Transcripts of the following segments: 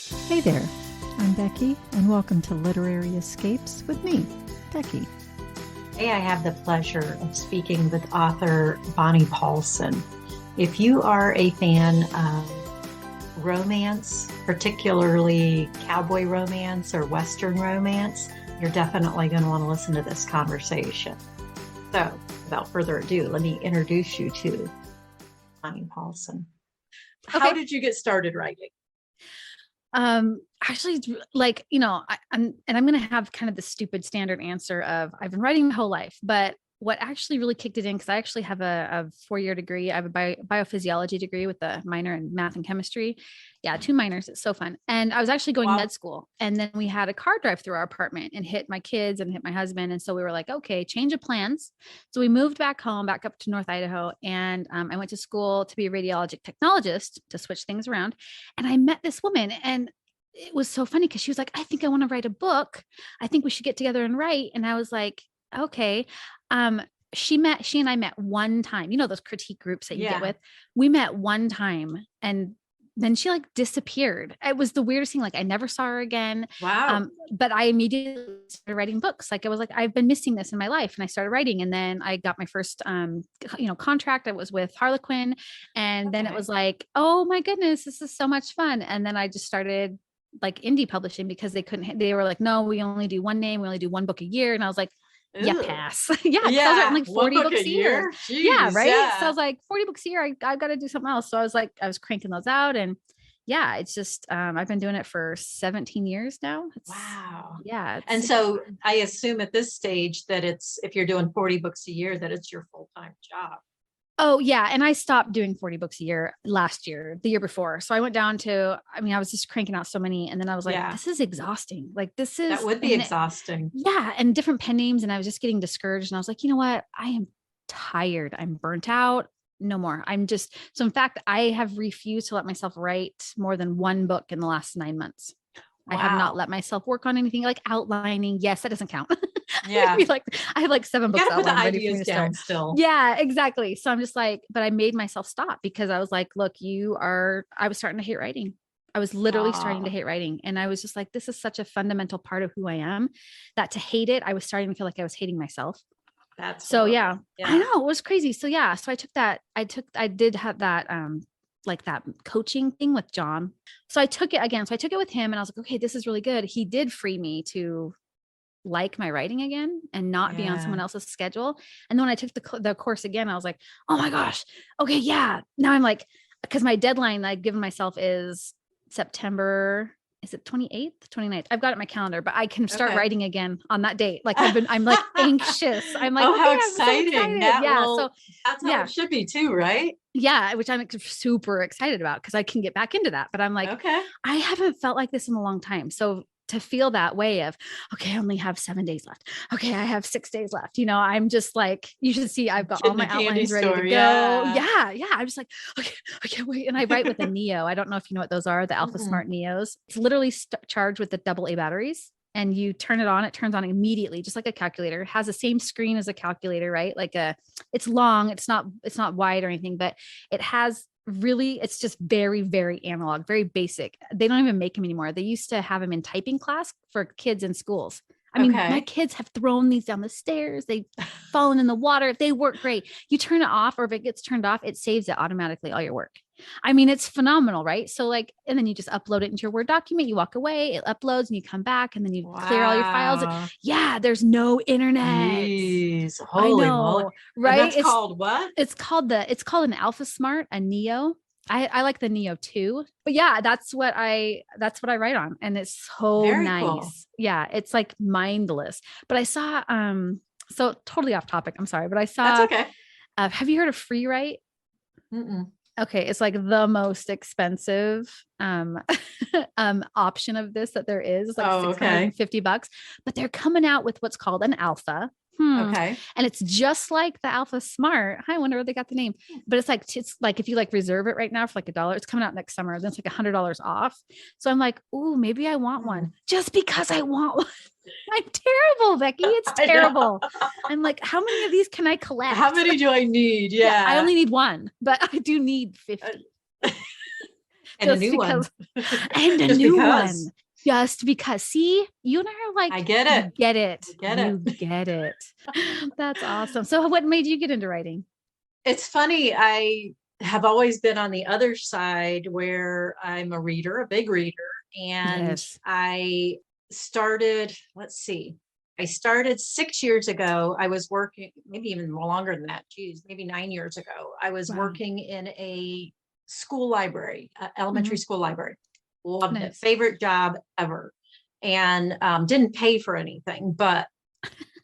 Hey there, I'm Becky, and welcome to Literary Escapes with me, Becky. Today I have the pleasure of speaking with author Bonnie Paulson. If you are a fan of romance, particularly cowboy romance or Western romance, you're definitely going to want to listen to this conversation. So, without further ado, let me introduce you to Bonnie Paulson. How did you get started writing? Actually, like, I'm going to have kind of the stupid standard answer of I've been writing my whole life, but what actually really kicked it in, because I actually have a 4-year degree. I have a biophysiology degree with a minor in math and chemistry. Yeah, 2 minors. It's so fun. And I was actually going med school. And then we had a car drive through our apartment and hit my kids and hit my husband. And so we were like, okay, change of plans. So we moved back home, back up to North Idaho. And I went to school to be a radiologic technologist to switch things around. And I met this woman, and it was so funny because she was like, I think I want to write a book. I think we should get together and write. And I was like, okay. She and I met one time, those critique groups that you get with. We met one time, and then she like disappeared. It was the weirdest thing. Like I never saw her again. Wow. But I immediately started writing books. Like I was like, I've been missing this in my life. And I started writing, and then I got my first, contract. I was with Harlequin. And then it was like, oh my goodness, this is so much fun. And then I just started like indie publishing because they were like, no, we only do one name. We only do one book a year. And I was like, yeah, pass. Yeah. I was writing like 40 books a year. Jeez, yeah. Right. Yeah. So I was like 40 books a year. I've got to do something else. So I was cranking those out, and yeah, it's just, I've been doing it for 17 years now. Wow. Yeah. And so I assume at this stage that if you're doing 40 books a year, that it's your full-time job. Oh yeah. And I stopped doing 40 books a year the year before. So I went down to, I was just cranking out so many. And then I was like, this is exhausting. Like that would be exhausting. Yeah. And different pen names. And I was just getting discouraged. And I was like, you know what? I am tired. I'm burnt out. No more. So in fact, I have refused to let myself write more than one book in the last 9 months. Wow. I have not let myself work on anything like outlining. Yes, that doesn't count. Yeah. I have like 7 books outlined ready for me to start. Still. Yeah, exactly. So I'm just like, but I made myself stop because I was like, look, I was starting to hate writing. I was literally starting to hate writing. And I was just like, this is such a fundamental part of who I am that to hate it, I was starting to feel like I was hating myself. That's so yeah, I know, it was crazy. So yeah, so I did have that, like that coaching thing with John. So I took it again. So I took it with him, and I was like, okay, this is really good. He did free me to like my writing again and not be on someone else's schedule. And then when I took the course again, I was like, oh my gosh, okay. Yeah. Now I'm like, cause my deadline I've given myself is September. Is it 28th, 29th? I've got it in my calendar, but I can start writing again on that date. Like I'm like anxious. I'm like, how exciting. So excited. So that's how it should be too, right? Yeah. Which I'm super excited about because I can get back into that, but I'm like, I haven't felt like this in a long time. So to feel that way of, okay, I only have 7 days left. Okay. I have 6 days left. I'm just like, you should see, I've got all my outlines ready to go. Yeah. I'm just like, okay, I can't wait. And I write with a Neo. I don't know if you know what those are, the Alpha Smart Neos. It's literally charged with the AA batteries, and you turn it on, it turns on immediately, just like a calculator. It has the same screen as a calculator, right? It's long, it's not wide or anything, but it has it's just very, very analog, very basic. They don't even make them anymore. They used to have them in typing class for kids in schools. My kids have thrown these down the stairs. They've fallen in the water. They work great. You turn it off, or if it gets turned off, it saves it automatically, all your work. It's phenomenal, right? So and then you just upload it into your Word document, you walk away, it uploads, and you come back, and then you clear all your files. And, there's no internet. Jeez, holy moly. Right? And that's called what? It's called an Alpha Smart, a Neo. I like the Neo too, but yeah, that's what I write on. And it's so very nice. Cool. Yeah. It's like mindless, but I saw, so totally off topic. I'm sorry, but I saw, that's okay. Have you heard of Free Write? Okay. It's like the most expensive, option of this that there is. It's like $650, but they're coming out with what's called an Alpha. Okay. And it's just like the Alpha Smart. I wonder where they got the name, but it's like if you like reserve it right now for like $1, it's coming out next summer. Then it's like $100 off. So I'm like, ooh, maybe I want one just because I want one. I'm terrible, Becky. It's terrible. I'm like, how many of these can I collect? How many do I need? Yeah. I only need one, but I do need 50. And a new one. And a new one. Just because. See, you and I are like, I get it. You get it. I get You get it. That's awesome. So what made you get into writing? It's funny. I have always been on the other side where I'm a reader, a big reader. And I started, I started 6 years ago. I was working, maybe even longer than that. Geez, maybe 9 years ago. I was working in a school library, elementary school library. Loved it. Favorite job ever. And didn't pay for anything, but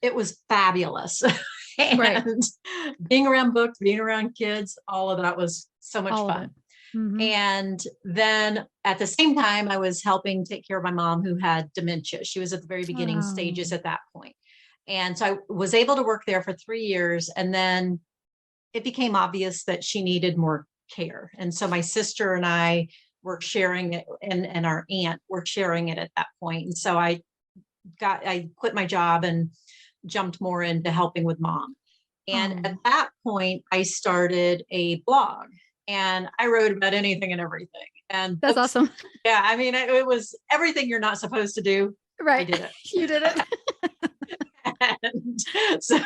it was fabulous. And being around books, being around kids, all of that was so much fun. And then at the same time, I was helping take care of my mom who had dementia. She was at the very beginning stages at that point. And so I was able to work there for 3 years. And then it became obvious that she needed more care. And so my sister and I were sharing it, and our aunt were sharing it at that point. And so I quit my job and jumped more into helping with mom. And at that point, I started a blog, and I wrote about anything and everything. And that's awesome. Yeah. I mean, it was everything you're not supposed to do. Right. I did it. You did it. And so,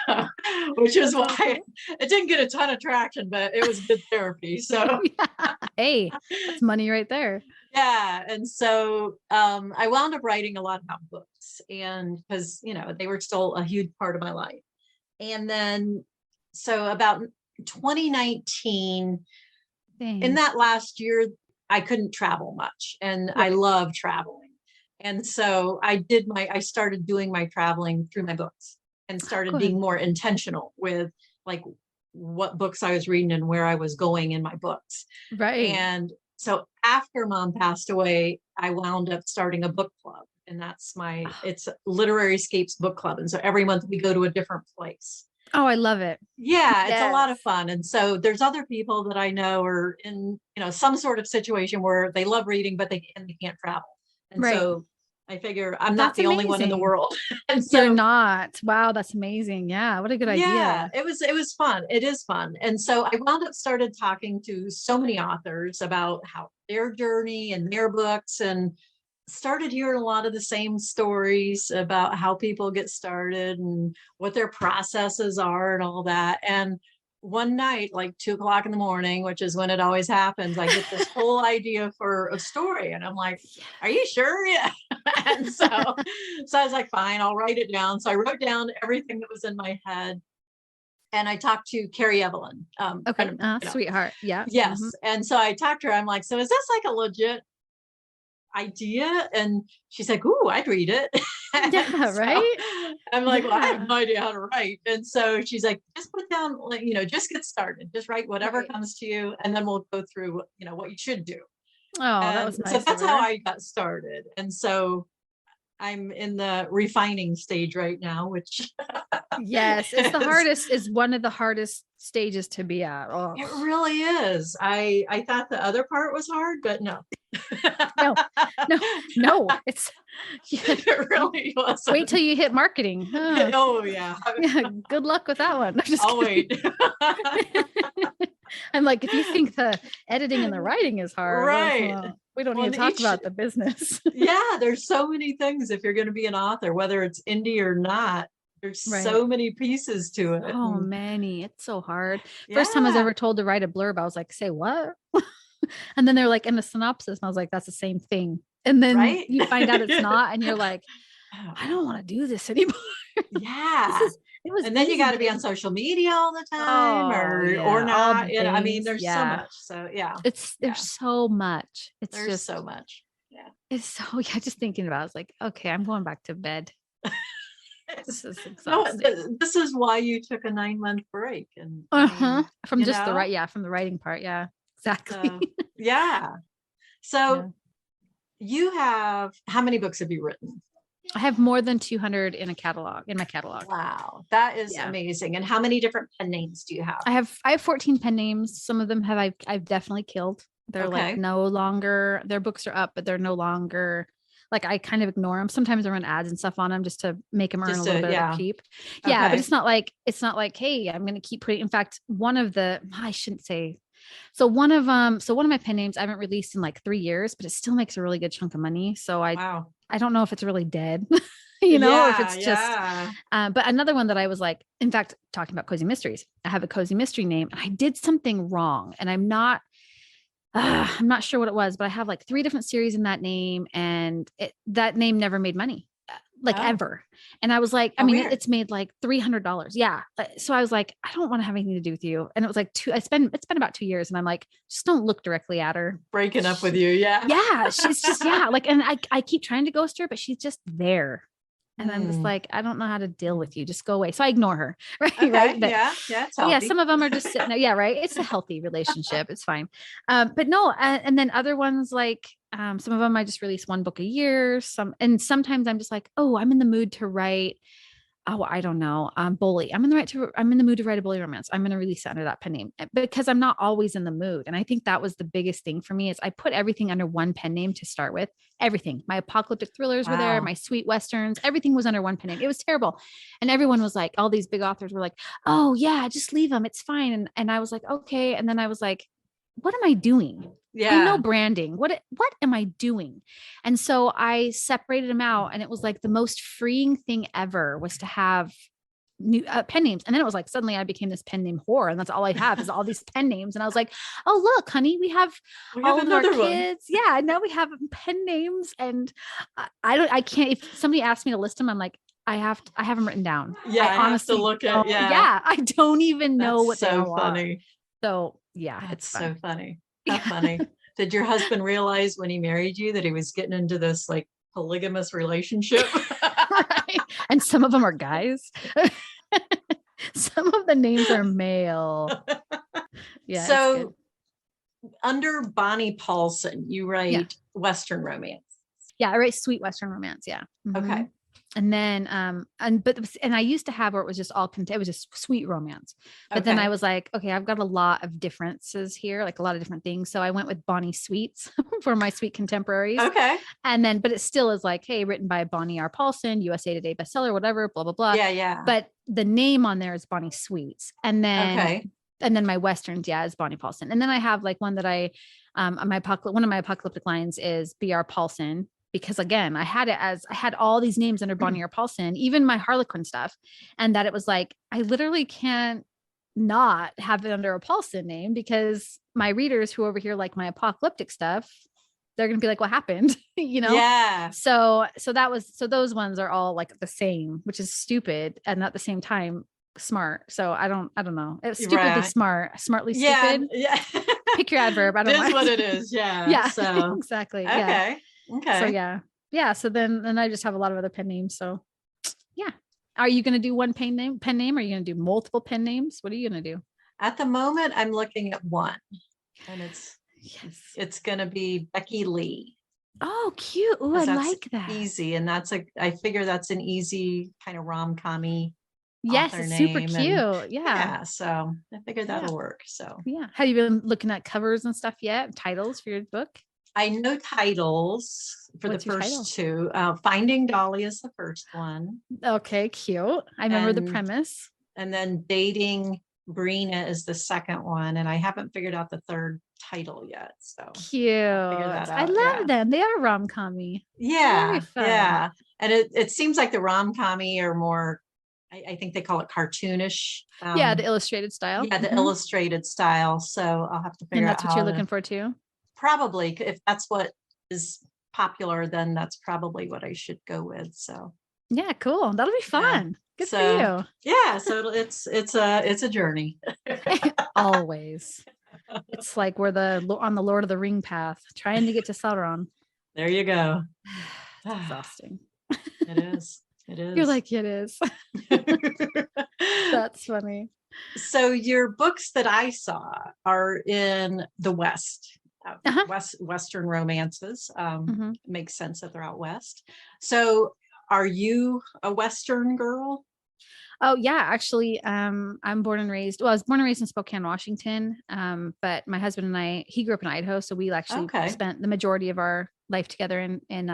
which is why it didn't get a ton of traction, but it was good therapy. So hey, that's money right there. Yeah. And so I wound up writing a lot about books, and because, they were still a huge part of my life. And then, so about 2019, in that last year, I couldn't travel much, and I love traveling. And so I started doing my traveling through my books, and started being more intentional with like what books I was reading and where I was going in my books. Right. And so after mom passed away, I wound up starting a book club, and that's it's Literary Escapes Book Club. And so every month we go to a different place. Oh, I love it. Yeah, it's a lot of fun. And so there's other people that I know are in, some sort of situation where they love reading, but they can't travel. And so I figure I'm not the only one in the world. And so, you're not. Wow, that's amazing. Yeah, what a good idea. Yeah, it was fun. It is fun. And so I wound up started talking to so many authors about how their journey and their books, and started hearing a lot of the same stories about how people get started and what their processes are and all that. And one night, like 2:00 in the morning, which is when it always happens, I get this whole idea for a story, and I'm like, are you sure? Yeah. And so I was like, fine, I'll write it down. So I wrote down everything that was in my head, and I talked to Carrie Evelyn. Sweetheart. Yeah. Yes. And so I talked to her. I'm like, so is this like a legit idea? And she's like, ooh, I'd read it. Yeah, right. I'm like, well, I have no idea how to write. And so she's like, just put down, just get started, just write whatever comes to you, and then we'll go through what you should do. Oh, that was nice. So that's how I got started. And so I'm in the refining stage right now, which yes, it's the hardest, is one of the hardest stages to be at. Oh. It really is. I thought the other part was hard, but no. no, it's it really wasn't. Wait till you hit marketing. Oh yeah. Good luck with that one. I'll wait. I'm like, if you think the editing and the writing is hard, right? We don't need to talk about the business. Yeah, there's so many things if you're going to be an author, whether it's indie or not. There's so many pieces to it. Oh, many. It's so hard. First time I was ever told to write a blurb, I was like, say what? And then they're like, in the synopsis, and I was like, that's the same thing. And then you find out it's not, and you're like, I don't want to do this anymore. Yeah. And then you got to be on social media all the time, or not. I mean, there's so much. So there's so much. There's just so much. Yeah. It's so, just thinking about it, I was like, okay, I'm going back to bed. This is exhausting. This is why you took a 9-month break, and from just from the writing part. Yeah, exactly. So you have, how many books have you written? I have more than 200 in my catalog. Wow, that is amazing. And how many different pen names do you have? I have 14 pen names. Some of them I've definitely killed. They're like no longer, their books are up, but they're no longer, like, I kind of ignore them. Sometimes I run ads and stuff on them just to make them earn a little bit of keep. Yeah, but it's not like, hey, I'm going to keep putting. In fact, one of the, I shouldn't say, So one of my pen names I haven't released in like 3 years, but it still makes a really good chunk of money. So I don't know if it's really dead, or if it's just, but another one that I was like, in fact, talking about cozy mysteries, I have a cozy mystery name and I did something wrong and I'm not sure what it was, but I have like 3 different series in that name and that name never made money. Ever. And I was like, it's made like $300. Yeah. So I was like, I don't want to have anything to do with you. And it was like it's been about 2 years. And I'm like, just don't look directly at her. Breaking up with you. Yeah. Yeah. She's just, yeah. Like, and I keep trying to ghost her, but she's just there. And I'm just like, I don't know how to deal with you. Just go away. So I ignore her. Right. Okay. Right. But, yeah. Some of them are just sitting there. Yeah. Right. It's a healthy relationship. It's fine. But no. And then other ones like, some of them I just release 1 book a year. Sometimes I'm just like, oh, I'm in the mood to write. Oh, I don't know. Bully. I'm in the mood to write a bully romance. I'm going to release it under that pen name because I'm not always in the mood. And I think that was the biggest thing for me is I put everything under one pen name to start with. Everything. My apocalyptic thrillers were there. My sweet Westerns, everything was under one pen name. It was terrible. And everyone was like, all these big authors were like, oh yeah, just leave them. It's fine. And I was like, okay. And then I was like, what am I doing? Yeah. I know branding. What am I doing? And so I separated them out and it was like the most freeing thing ever was to have new pen names. And then it was like, suddenly I became this pen name whore and that's all I have is all these pen names. And I was like, oh, look, honey, we have all of our kids. One. Yeah. Now we have pen names and I can't, if somebody asked me to list them, I'm like, I have them written down. Yeah. I honestly have to look at, yeah. I don't even know what so they all funny. Are. So yeah, it's so funny. How funny. Did your husband realize when he married you that he was getting into this like polygamous relationship? Right. And some of them are guys. Some of the names are male. Yeah. So under Bonnie Paulson, you write Western romance. Yeah, I write sweet Western romance. Yeah. Mm-hmm. Okay. And then, I used to have where it was just it was just sweet romance. But then I was like, okay, I've got a lot of differences here, like a lot of different things. So I went with Bonnie Sweets for my sweet contemporaries. Okay. And then, but it still is like, hey, written by Bonnie R. Paulson, USA Today bestseller, whatever, blah, blah, blah. Yeah. Yeah. But the name on there is Bonnie Sweets. And then, and then my Westerns, is Bonnie Paulson. And then I have like one that one of my apocalyptic lines is BR Paulson. Because again, I had all these names under Bonnie or Paulson, even my Harlequin stuff. And that it was like, I literally can't not have it under a Paulson name because my readers who over here like my apocalyptic stuff, they're going to be like, what happened? Yeah. So those ones are all like the same, which is stupid and at the same time smart. So I don't know. It's stupidly smart, smartly stupid. Yeah. Pick your adverb. I don't know. It is what it is. Yeah. Yeah. So exactly. Okay. Yeah. Okay. So yeah. So then I just have a lot of other pen names. So yeah. Are you going to do one pen name? Are you going to do multiple pen names? What are you going to do? At the moment, I'm looking at one, and it's going to be Becky Lee. Oh, cute. Oh, I like that. Easy, and I figure that's an easy kind of rom-com-y. Yes, it's super cute. Yeah. So I figured that'll work. So yeah. Have you been looking at covers and stuff yet? Titles for your book? I know titles for the first 2. Finding Dolly is the first one. Okay, cute. I remember the premise. And then Dating Brina is the second one. And I haven't figured out the third title yet. So cute. I love them. They are rom-com-y. Yeah. Yeah. And it seems like the rom-com-y are more, I think they call it cartoonish. The illustrated style. Yeah, the illustrated style. So I'll have to figure out. And that's what you're looking for too? Probably. If that's what is popular, then that's probably what I should go with. So yeah, cool. That'll be fun. Good for you. Yeah. So it's a journey. Always. It's like we're on the Lord of the Ring path, trying to get to Sauron. There you go. It's exhausting. It is. It is. You're like, it is. That's funny. So your books that I saw are in the West. Western romances. Makes sense that they're out West. So are you a Western girl? Oh yeah, actually, I was born and raised in Spokane, Washington. But my husband and he grew up in Idaho. So we actually spent the majority of our life together in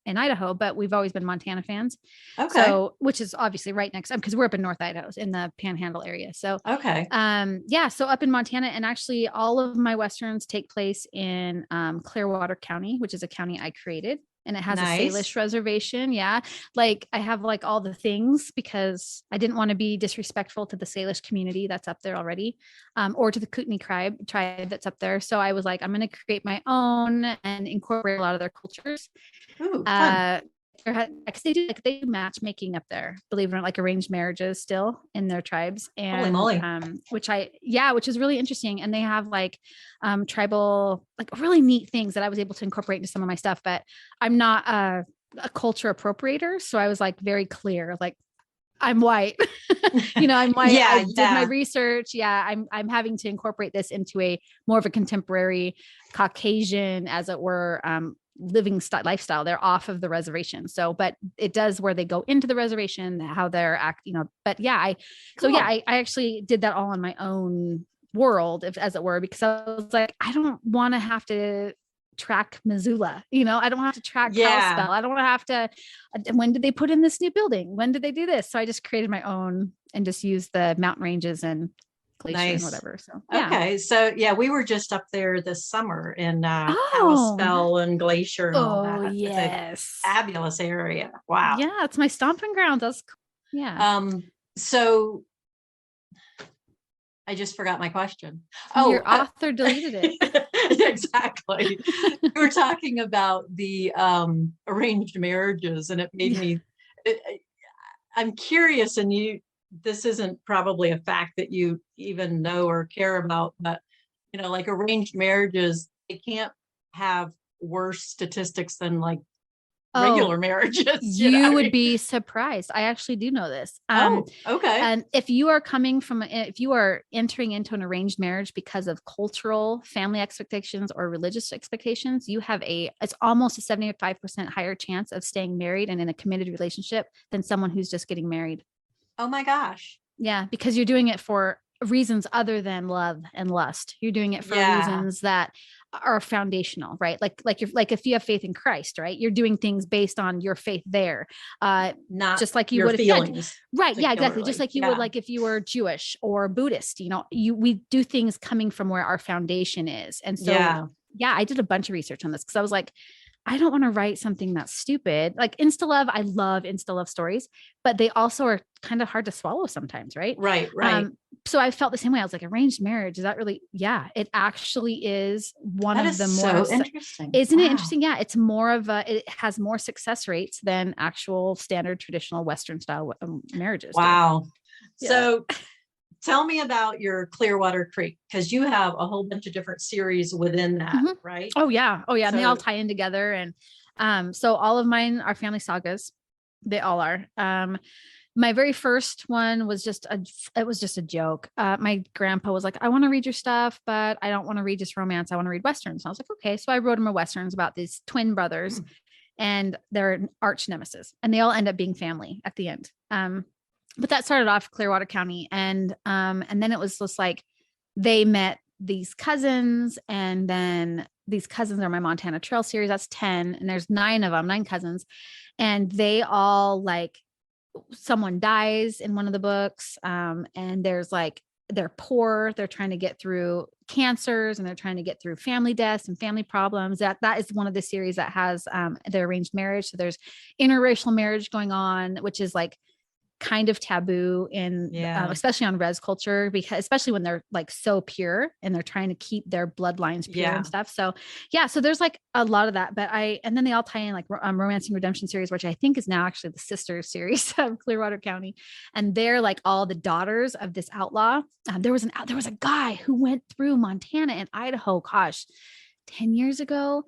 Idaho, but we've always been Montana fans. Okay. So, which is obviously right next, because we're up in North Idaho in the Panhandle area. So, okay. Yeah. So up in Montana, and actually all of my Westerns take place in Clearwater County, which is a county I created. And it has a Salish reservation. Yeah. Like I have like all the things because I didn't want to be disrespectful to the Salish community that's up there already, or to the Kootenai tribe that's up there. So I was like, I'm going to create my own and incorporate a lot of their cultures. Ooh, fun. Because they do matchmaking up there, believe it or not, like arranged marriages still in their tribes. And holy moly. Which is really interesting. And they have like tribal, like really neat things that I was able to incorporate into some of my stuff, but I'm not a culture appropriator. So I was like very clear, like I'm white, I'm white. Yeah, I did my research. Yeah. I'm having to incorporate this into a more of a contemporary Caucasian, as it were, lifestyle. They're off of the reservation. So, but it does where they go into the reservation, how they're but yeah, I actually did that all on my own world, as it were, because I was like, I don't want to have to track Missoula, I don't have to track Kalispell. I don't want to have to, when did they put in this new building? When did they do this? So I just created my own and just used the mountain ranges and glacier and whatever. So okay. So we were just up there this summer in Kalispell and Glacier and all that. Yes. It's a fabulous area. Wow. Yeah, it's my stomping ground. That's cool. Yeah. So I just forgot my question. Your author deleted it. Exactly. We were talking about the arranged marriages, and it made me I'm curious, and this isn't probably a fact that you even know or care about, but like arranged marriages, they can't have worse statistics than like regular marriages. You would be surprised. I actually do know this. Okay. And if you are entering into an arranged marriage because of cultural family expectations or religious expectations, you have it's almost a 75% higher chance of staying married and in a committed relationship than someone who's just getting married. Oh my gosh. Yeah. Because you're doing it for reasons other than love and lust. You're doing it for reasons that are foundational, right? Like if you have faith in Christ, right? You're doing things based on your faith there. Not just like you would feelings. Right. Yeah, exactly. Just like you would, like if you were Jewish or Buddhist, we do things coming from where our foundation is. And so, I did a bunch of research on this because I was like, I don't want to write something that's stupid. Like Insta Love, I love Insta Love stories, but they also are kind of hard to swallow sometimes, right? Right. So I felt the same way. I was like, arranged marriage, is that really? Yeah, it actually is one of the more interesting. Isn't it interesting? Yeah, it's more of it has more success rates than actual standard traditional Western style marriages. Wow. Yeah. So tell me about your Clearwater Creek, because you have a whole bunch of different series within that, right? Oh yeah. And they all tie in together. And so all of mine are family sagas. They all are. My very first one was just a joke. My grandpa was like, I want to read your stuff, but I don't want to read just romance. I want to read Westerns. And I was like, okay. So I wrote him a Westerns about these twin brothers and their arch nemesis, and they all end up being family at the end. But that started off Clearwater County. And then it was just like, they met these cousins, and then these cousins are my Montana Trail series. That's 10. And there's 9 of them, 9 cousins. And they all like, someone dies in one of the books. And there's like, they're poor. They're trying to get through cancers, and they're trying to get through family deaths and family problems. That is one of the series that has the arranged marriage. So there's interracial marriage going on, which is like kind of taboo in especially on res culture, because especially when they're like so pure and they're trying to keep their bloodlines pure and stuff. So so there's like a lot of that, and then they all tie in like Romancing Redemption series, which I think is now actually the sister series of Clearwater County. And they're like all the daughters of this outlaw. There was a guy who went through Montana and Idaho, 10 years ago.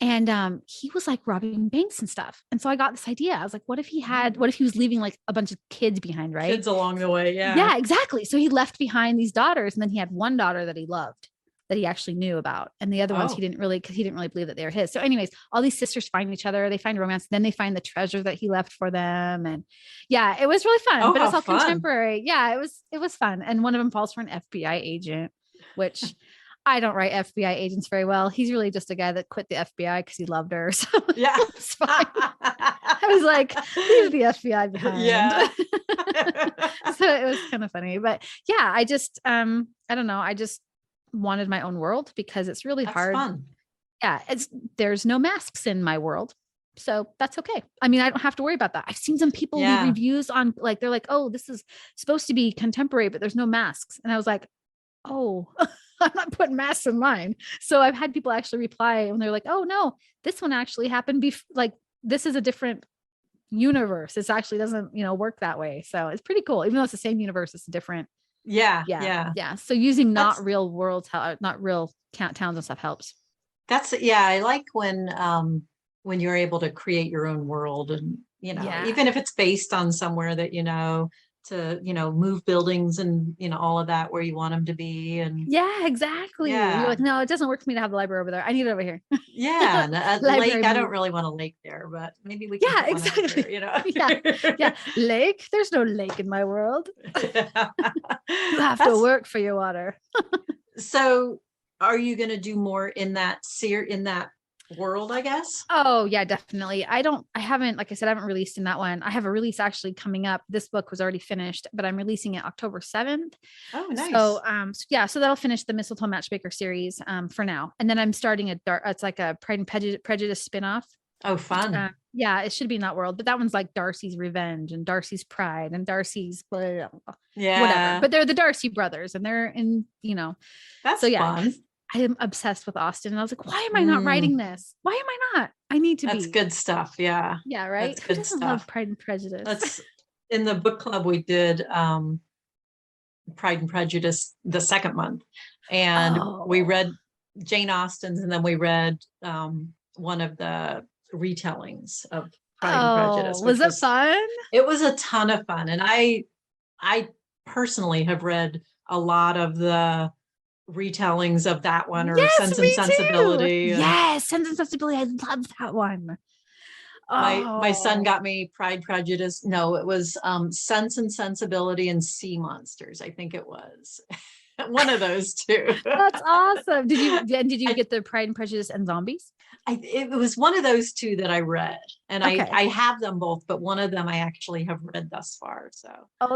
And he was like robbing banks and stuff. And so I got this idea. I was like, what if he was leaving like a bunch of kids behind, right? Kids along the way. Yeah. Yeah, exactly. So he left behind these daughters, and then he had one daughter that he loved, that he actually knew about. And the other ones he didn't really believe that they were his. So anyways, all these sisters find each other, they find romance, then they find the treasure that he left for them. And it was really fun, but it's all contemporary. Yeah, it was fun. And one of them falls for an FBI agent, which I don't write FBI agents very well. He's really just a guy that quit the FBI because he loved her. So Yeah. it's fine. I was like, leave the FBI behind. Yeah. So it was kind of funny. But yeah, I just I don't know. I just wanted my own world because it's really That's hard. fun. Yeah, there's no masks in my world. So that's okay. I mean, I don't have to worry about that. I've seen some people leave reviews on like, they're like, oh, this is supposed to be contemporary, but there's no masks. And I was like, oh, I'm not putting masks in mine. So I've had people actually reply and they're like, oh no, this one actually happened. Like, this is a different universe. It actually doesn't, work that way. So it's pretty cool. Even though it's the same universe, it's different. Yeah. So using not real worlds, not real towns and stuff helps. I like when you're able to create your own world and, even if it's based on somewhere that, to, move buildings and, all of that where you want them to be. And yeah, exactly. Yeah. You're like, no, it doesn't work for me to have the library over there. I need it over here. Yeah. And a lake, I don't really want a lake there, but maybe we can. Yeah, exactly. Yeah. Lake. There's no lake in my world. You have to work for your water. So are you going to do more in that world, I guess? Oh yeah, definitely. I haven't, like I said, I haven't released in that one. I have a release actually coming up. This book was already finished, but I'm releasing it October 7th. Oh, nice. So that'll finish the Mistletoe Matchmaker series for now. And then I'm starting it's like a Pride and Prejudice spinoff. Oh, fun. Yeah, it should be in that world, but that one's like Darcy's Revenge and Darcy's Pride and Darcy's whatever. But they're the Darcy brothers and they're in, That's so yeah. fun. I am obsessed with Austen and I was like, why am I not writing this? Why am I not? I need to be. That's good stuff. Yeah. Yeah. Right. Who doesn't love Pride and Prejudice? That's in the book club. We did Pride and Prejudice the second month and we read Jane Austen's and then we read one of the retellings of Pride and Prejudice. Was it fun? It was a ton of fun. And I personally have read a lot of the retellings of that one or Sense and Sensibility. Yes, Sense and Sensibility. I love that one. My son got me Pride, Prejudice. No, it was Sense and Sensibility and Sea Monsters. I think it was one of those two. That's awesome. Did you get the Pride and Prejudice and Zombies? It was one of those two that I read, and I have them both, but one of them I actually have read thus far. So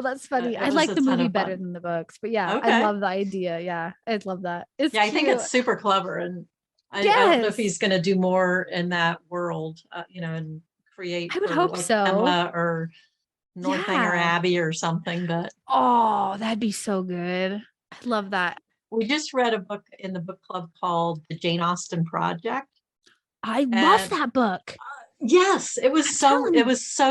that's funny. I like the movie better than the books, but yeah, I love the idea. Yeah, I love that. It's I think it's super clever, and I don't know if he's going to do more in that world, and create. I would hope like so. Emma or Northanger Abbey or something, but that'd be so good. I love that. We just read a book in the book club called The Jane Austen Project. I love that book. Yes, it was so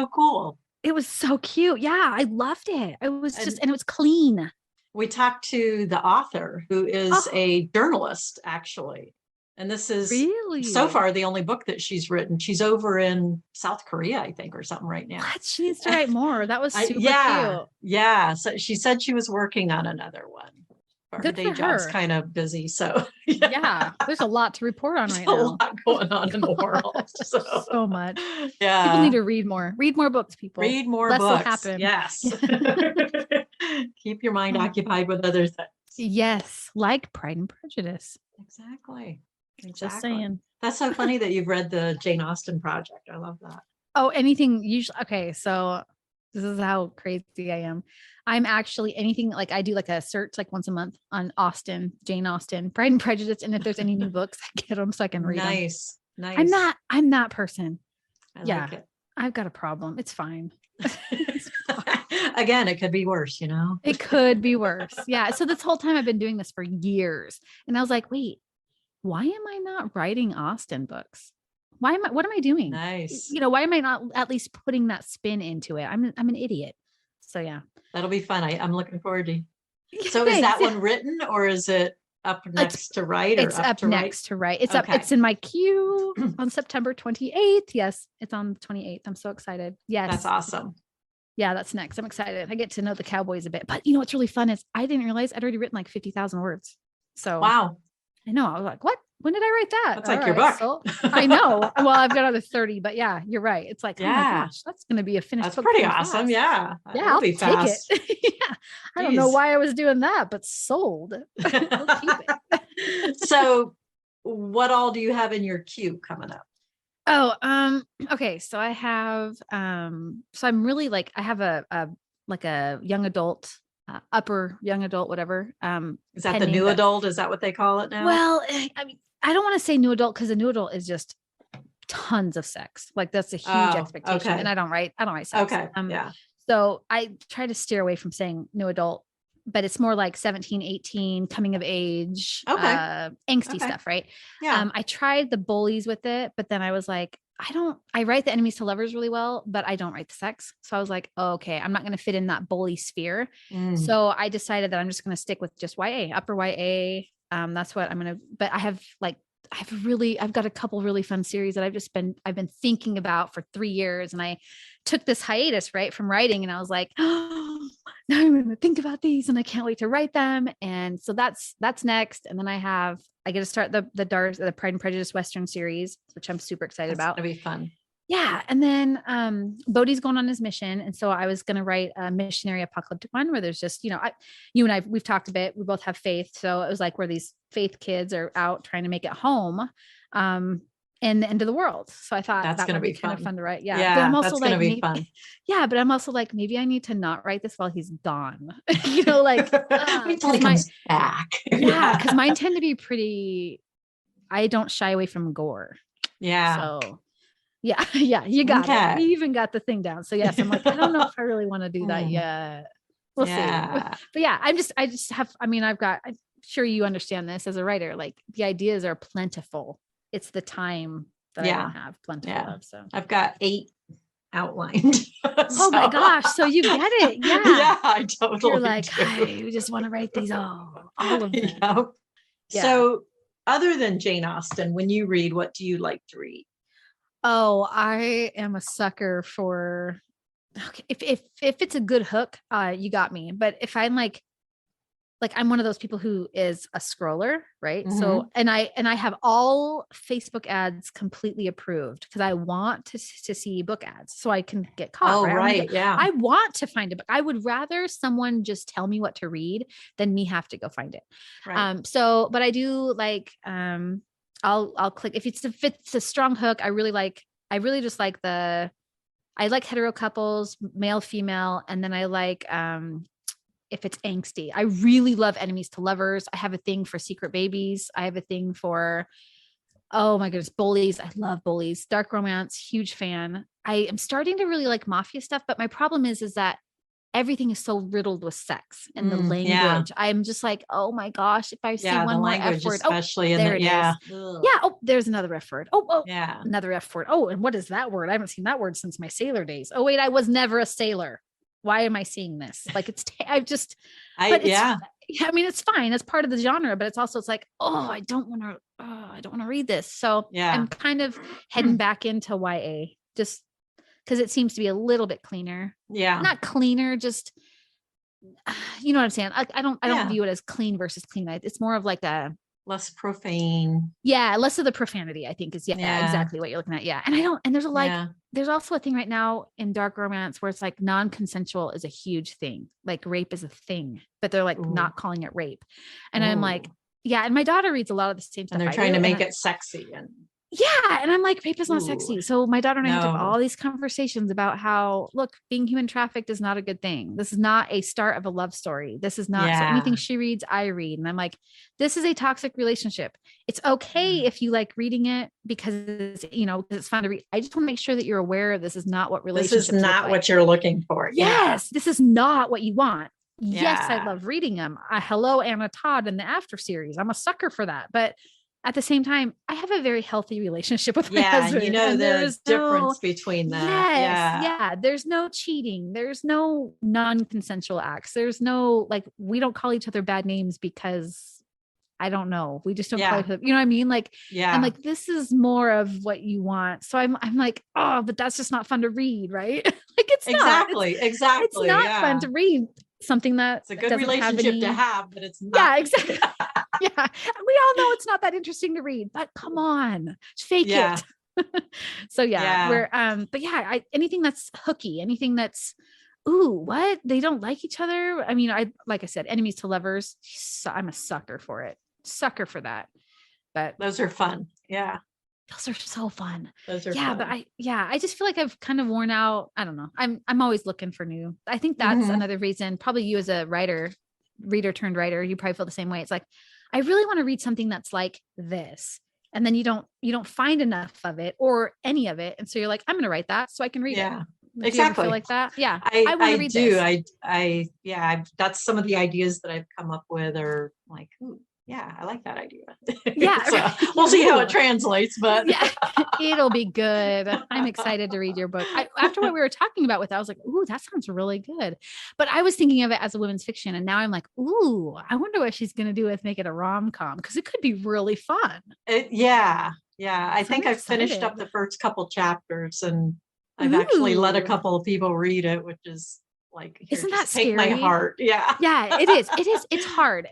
cool. It was so cute. Yeah, I loved it. It was and it was clean. We talked to the author who is a journalist actually. And this is really so far the only book that she's written. She's over in South Korea, I think, or something right now. What? She needs to write more. That was super cute. Yeah. So she said she was working on another one. But her day job's kind of busy. So yeah, there's a lot to report on right now. A lot going on in the world. So much. Yeah. People need to read more. Read more books, people. Read more books. Will happen. Yes. Keep your mind occupied with other things. Yes. Like Pride and Prejudice. Exactly. Just saying. That's so funny that you've read the Jane Austen Project. I love that. Oh, anything usually. Okay. So this is how crazy I am. I'm actually anything like I do like a search like once a month on Jane Austen, Pride and Prejudice. And if there's any new books, I get them so I can read them. Nice. I'm that person. I like it. I've got a problem. It's fine. Again, it could be worse, It could be worse. Yeah. So this whole time I've been doing this for years. And I was like, wait, why am I not writing Austen books? What am I doing? Nice. Why am I not at least putting that spin into it? I'm an idiot. So yeah. That'll be fun. I'm looking forward to. So is that one written or is it up next to write? It's up next to write. It's up. It's in my queue on September 28th. Yes, it's on the 28th. I'm so excited. Yes. That's awesome. Yeah, that's next. I'm excited. I get to know the cowboys a bit. But what's really fun is I didn't realize I'd already written like 50,000 words. So wow. I know. I was like, what? When did I write that? That's like your book. So, I know. Well, I've got another 30, but yeah, you're right. It's like, oh my gosh, that's going to be a finished book. That's pretty awesome. Yeah. Yeah, I'll take it. Yeah. I don't know why I was doing that, but sold. I'll keep it. So what all do you have in your queue coming up? Okay. So I have, so I'm really like, I have like a young adult, upper young adult, whatever. Is that the new adult? Is that what they call it now? Well, I mean, I don't want to say new adult because the new adult is just tons of sex. Like that's a huge expectation. Okay. And I don't write sex. Okay. Yeah. So I try to steer away from saying new adult, but it's more like 17, 18, coming of age, angsty stuff. Right. Yeah. I tried the bullies with it, but then I was like, I write the enemies to lovers really well, but I don't write the sex. So I was like, oh, okay, I'm not going to fit in that bully sphere. So I decided that I'm just going to stick with just YA, upper YA. That's what I'm going to, but I've got a couple really fun series that I've been thinking about for 3 years. And I took this hiatus, right, from writing. And I was like, oh, now I'm going to think about these and I can't wait to write them. And so that's next. And then I get to start the Pride and Prejudice Western series, which I'm super excited about. It'll be fun. Yeah. And then Bodhi's going on his mission. And so I was going to write a missionary apocalyptic one where there's just, you and I, we've talked a bit, we both have faith. So it was like where these faith kids are out trying to make it home in the end of the world. So I thought that's that would be kind of fun to write. Yeah. Yeah, but I'm also that's like, going to be fun. Yeah. But I'm also like, maybe I need to not write this while he's gone, like until he comes back. Yeah. Cause mine tend to be pretty, I don't shy away from gore. Yeah. So yeah, you got it. You even got the thing down. So yes, I'm like, I don't know if I really want to do that yet. We'll see. But yeah, I'm sure you understand this as a writer, like the ideas are plentiful. It's the time that I don't have plentiful of. So I've got 8 outlined. Oh my gosh. So you get it. Yeah. Yeah, I totally You're like, I just want to write these all of them. Yeah. So other than Jane Austen, when you read, what do you like to read? Oh, I am a sucker for, if it's a good hook, you got me. But if I'm like I'm one of those people who is a scroller, right? Mm-hmm. So, and I have all Facebook ads completely approved because I want to see book ads so I can get caught. Oh, right. I want to find a book. I would rather someone just tell me what to read than me have to go find it. Right. But I do like, I'll click if it's a strong hook. I just like I like hetero couples, male, female. And then I like, if it's angsty, I really love enemies to lovers. I have a thing for secret babies. I have a thing for, oh my goodness, bullies. I love bullies. Dark romance, huge fan. I am starting to really like mafia stuff, but my problem is that everything is so riddled with sex and the language. Yeah. I'm just like, oh my gosh, if I see one more F word, especially there it is. Yeah. Oh, there's another F word. Oh, yeah. Another F word. Oh, and what is that word? I haven't seen that word since my sailor days. Oh wait, I was never a sailor. Why am I seeing this? Like it's I mean, it's fine. It's part of the genre, but it's like, oh, I don't want to read this. So I'm kind of heading back into YA just because it seems to be a little bit cleaner. Yeah. Not cleaner, just, you know what I'm saying? I don't view it as clean versus clean. It's more of like a less profane. Yeah. Less of the profanity, I think is exactly what you're looking at. Yeah. And there's also a thing right now in dark romance where it's like non-consensual is a huge thing. Like rape is a thing, but they're like not calling it rape. And I'm like, yeah. And my daughter reads a lot of the same stuff. And they're trying to make it sexy. Yeah. And I'm like, rape is not sexy. So my daughter and I have all these conversations about how, look, being human trafficked is not a good thing. This is not a start of a love story. This is not so anything she reads, I read. And I'm like, this is a toxic relationship. It's okay if you like reading it because it's fun to read. I just want to make sure that you're aware this is not what relationships This is not what you're looking for. Yes. This is not what you want. Yeah. Yes. I love reading them. Hello, Anna Todd in the After series. I'm a sucker for that. But at the same time, I have a very healthy relationship with my husband. There's difference between that. Yes, yeah. There's no cheating. There's no non-consensual acts. There's no, we don't call each other bad names because I don't know. We just don't call each other, you know what I mean? I'm like, this is more of what you want. So I'm like, oh, but that's just not fun to read, right? It's exactly. not. Exactly. It's not fun to read something it's a good relationship to have, but it's not. Yeah, exactly. Yeah. We all know it's not that interesting to read, but come on, fake it. So we're, but anything that's hooky, anything that's, ooh, what? They don't like each other. I mean, like I said, enemies to lovers. So I'm a sucker for it. sucker for that. But those are fun. Yeah. Those are so fun. Those are fun. But I just feel like I've kind of worn out. I don't know. I'm always looking for new. I think that's another reason, probably you as a reader turned writer, you probably feel the same way. It's like, I really want to read something that's like this. And then you don't find enough of it or any of it. And so you're like, I'm going to write that so I can read it. Exactly. Feel like that. Yeah. I want to read this. That's some of the ideas that I've come up with are like, ooh, yeah, I like that idea. Yeah. So we'll see how it translates, but yeah, it'll be good. I'm excited to read your book. After what we were talking about with that, I was like, ooh, that sounds really good. But I was thinking of it as a women's fiction. And now I'm like, ooh, I wonder what she's going to do with make it a rom-com, because it could be really fun. Yeah. I think I've finished up the first couple chapters and I've actually let a couple of people read it, which is like, isn't that scary? Take my heart. Yeah. Yeah, it is. It's hard.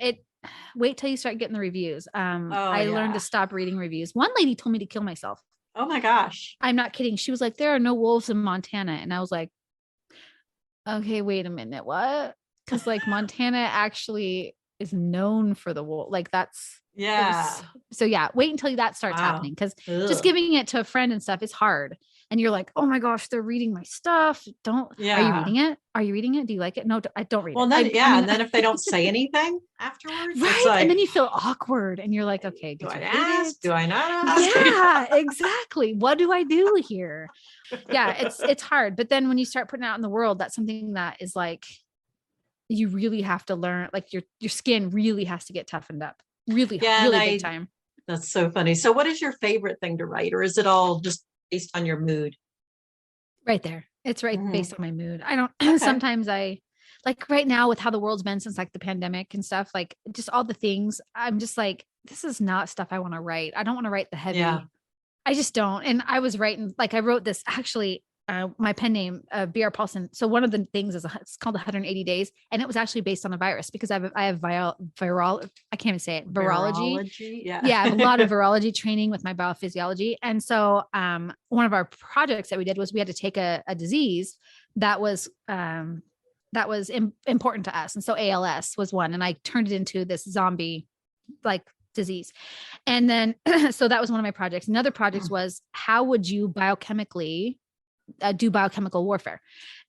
Wait till you start getting the reviews. I learned to stop reading reviews. One lady told me to kill myself. Oh my gosh. I'm not kidding. She was like, there are no wolves in Montana. And I was like, okay, wait a minute. What? Because like Montana actually is known for the wolf. Like that's, so yeah, wait until that starts happening. Because just giving it to a friend and stuff is hard. And you're like, oh my gosh, they're reading my stuff. Are you reading it? Are you reading it? Do you like it? No, I don't read it. Then, and then if they don't say anything afterwards, right. It's like, and then you feel awkward and you're like, okay, do I ask? Do I not ask? Yeah, exactly. What do I do here? Yeah, it's hard. But then when you start putting it out in the world, that's something that is like, you really have to learn, like your skin really has to get toughened up. Really big time. That's so funny. So what is your favorite thing to write? Or is it all just based on your mood? Right there. It's based on my mood. I don't, sometimes I like right now with how the world's been since like the pandemic and stuff, like just all the things, I'm just like, this is not stuff I want to write. I don't want to write the heavy. I just don't. And I was writing, like I wrote this actually, my pen name, Bonnie Paulson. So one of the things is it's called 180 days. And it was actually based on a virus because I have viral, I can't even say it. Virology. Yeah. I have a lot of virology training with my biophysiology. And so, one of our projects that we did was we had to take a disease that was important to us. And so ALS was one, and I turned it into this zombie like disease. And then, so that was one of my projects. Another project was how would you biochemically do biochemical warfare.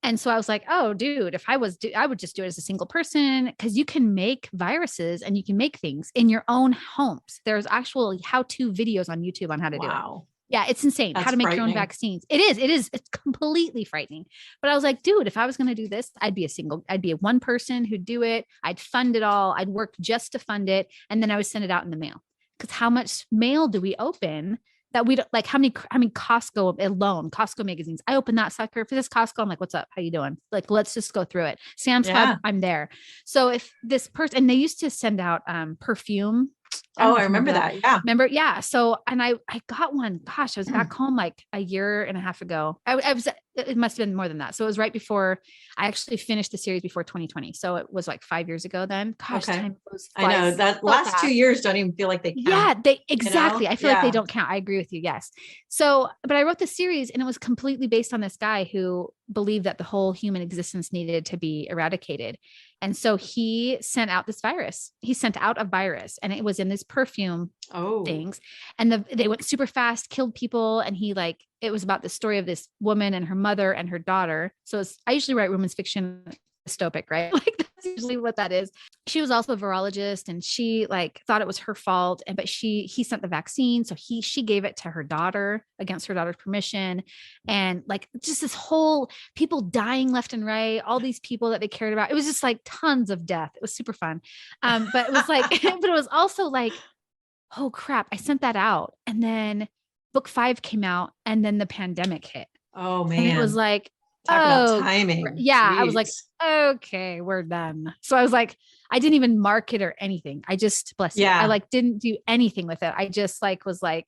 And so I was like, oh dude, if I would just do it as a single person, because you can make viruses and you can make things in your own homes. There's actually how-to videos on YouTube on how to do it. Yeah, it's insane. How to make your own vaccines. It is. It's completely frightening. But I was like, dude, if I was going to do this, I'd be a one person who'd do it. I'd fund it all. I'd work just to fund it. And then I would send it out in the mail. Because how much mail do we open that we don't like? How many Costco alone, Costco magazines? I open that sucker. If it's Costco, I'm like, what's up? How you doing? Like, let's just go through it. Sam's Club, I'm there. So if this person, and they used to send out perfume. I remember that. Yeah. Remember? Yeah. So, and I got one, gosh, I was back home like a year and a half ago. It must've been more than that. So it was right before I actually finished the series before 2020. So it was like 5 years ago then. Gosh, time goes I know that so last fast. 2 years don't even feel like they count. Yeah, exactly. You know? I feel like they don't count. I agree with you. Yes. So, but I wrote the series and it was completely based on this guy who believed that the whole human existence needed to be eradicated. And so he sent out this virus. He sent out a virus and it was in this perfume things. And they went super fast, killed people. And it was about the story of this woman and her mother and her daughter. So I usually write women's fiction dystopic, right? Like that's usually what that is. She was also a virologist and she thought it was her fault. But he sent the vaccine. So she gave it to her daughter against her daughter's permission. And just this whole people dying left and right, all these people that they cared about. It was just tons of death. It was super fun. But it was but it was also oh crap, I sent that out. And then book 5 came out and then the pandemic hit. Oh man. And it was talk about timing. Yeah. Jeez. I was okay, we're done. So I was I didn't even market or anything. I just, bless you. I didn't do anything with it. I just was I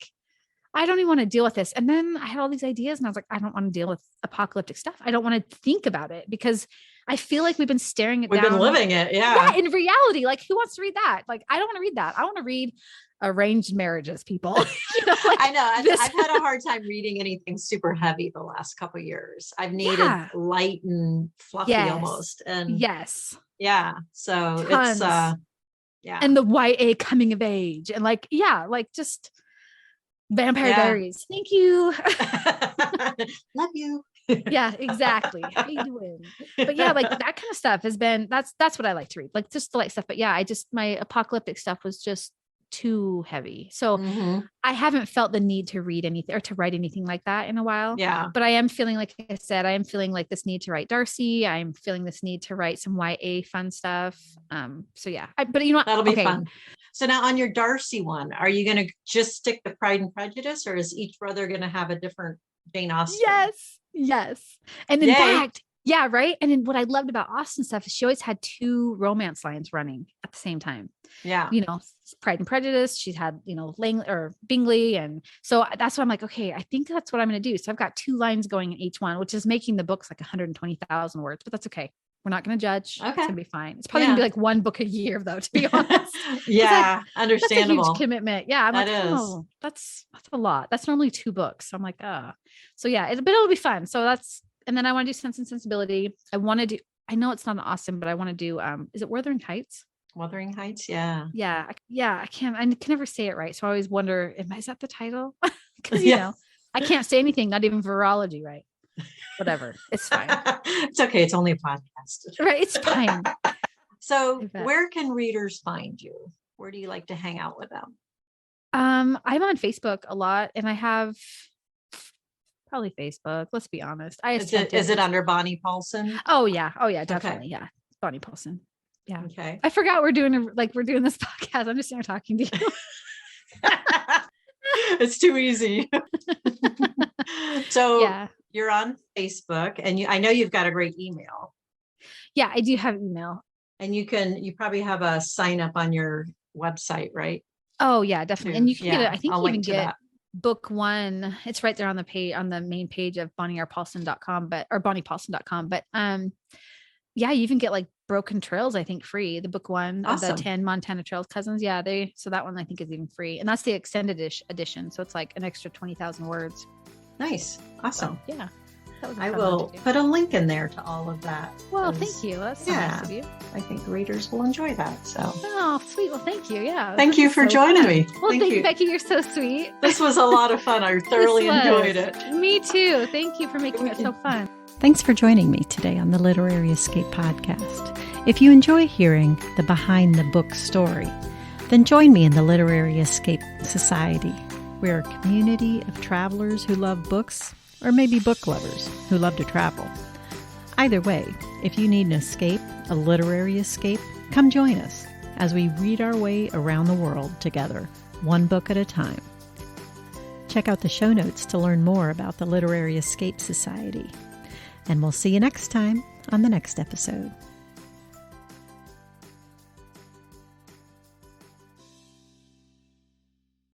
don't even want to deal with this. And then I had all these ideas and I was I don't want to deal with apocalyptic stuff. I don't want to think about it because I feel like we've been staring it down. We've been living it. Yeah. In reality, who wants to read that? I don't want to read that. I want to read arranged marriages, people. I know. I've had a hard time reading anything super heavy the last couple of years. I've needed light and fluffy almost. And yes. Yeah. So Tons. Yeah. And the YA coming of age and like, yeah, like just Vampire Diaries. Thank you. Love you. Yeah, exactly. How you doing? But yeah, like that kind of stuff has been, that's what I like to read, like just the light stuff. But yeah, my apocalyptic stuff was just too heavy. So I haven't felt the need to read anything or to write anything like that in a while. Yeah. But I am feeling, like I said, I am feeling like this need to write Darcy. I'm feeling this need to write some YA fun stuff. So yeah, but you know what? That'll be fun. So now on your Darcy one, are you going to just stick to Pride and Prejudice, or is each brother going to have a different Jane Austen? Yes. And in fact, yeah, right. And then what I loved about Austen stuff is she always had 2 romance lines running at the same time. Yeah. You know, Pride and Prejudice. She's had, Bingley. And so that's what I'm like, okay, I think that's what I'm going to do. So I've got 2 lines going in each one, which is making the books like 120,000 words, but that's okay. We're not going to judge. Okay. It's going to be fine. It's probably going to be like 1 book a year though, to be honest. Yeah. Understandable. That's a huge commitment. Yeah. I'm that that's a lot. That's normally 2 books. So I'm like, so yeah, it'll be fun. So and then I want to do Sense and Sensibility. I know it's not an Austen, but I want to do, is it Wuthering Heights? Wuthering Heights. Yeah. Yeah. I can never say it right. So I always wonder, is that the title? Cause you know, I can't say anything, not even virology, right? Whatever. It's fine. It's okay. It's only a podcast. Right. It's fine. So where can readers find you? Where do you like to hang out with them? I'm on Facebook a lot, and I have probably Facebook. Let's be honest. Is it under Bonnie Paulson? Oh yeah. Definitely. Okay. Yeah. Bonnie Paulson. Yeah. Okay. I forgot we're doing this podcast. I'm just here talking to you. It's too easy. So you're on Facebook, and I know you've got a great email. Yeah, I do have email. And you probably have a sign up on your website, right? Oh yeah, definitely. And you can get it. I think I'll you can get that. book 1. It's right there on the page, on the main page of bonniepaulson.com, or bonniepaulson.com. But yeah, you even get like Broken Trails, I think, free. The book 1 awesome. of the 10 Montana Trails cousins. Yeah, so that one I think is even free. And that's the extended edition. So it's like an extra 20,000 words. Nice. Awesome. So, yeah. I will put a link in there to all of that. Well, thank you. That's so nice of you. I think readers will enjoy that. So. Oh, sweet. Well, thank you. Yeah. Thank you for joining me. Well, thank you, Becky. You're so sweet. This was a lot of fun. I thoroughly enjoyed it. Me too. Thank you for making it so fun. Thanks for joining me today on the Literary Escape podcast. If you enjoy hearing the behind the book story, then join me in the Literary Escape Society. We're a community of travelers who love books, or maybe book lovers who love to travel. Either way, if you need an escape, a literary escape, come join us as we read our way around the world together, 1 book at a time. Check out the show notes to learn more about the Literary Escape Society. And we'll see you next time on the next episode.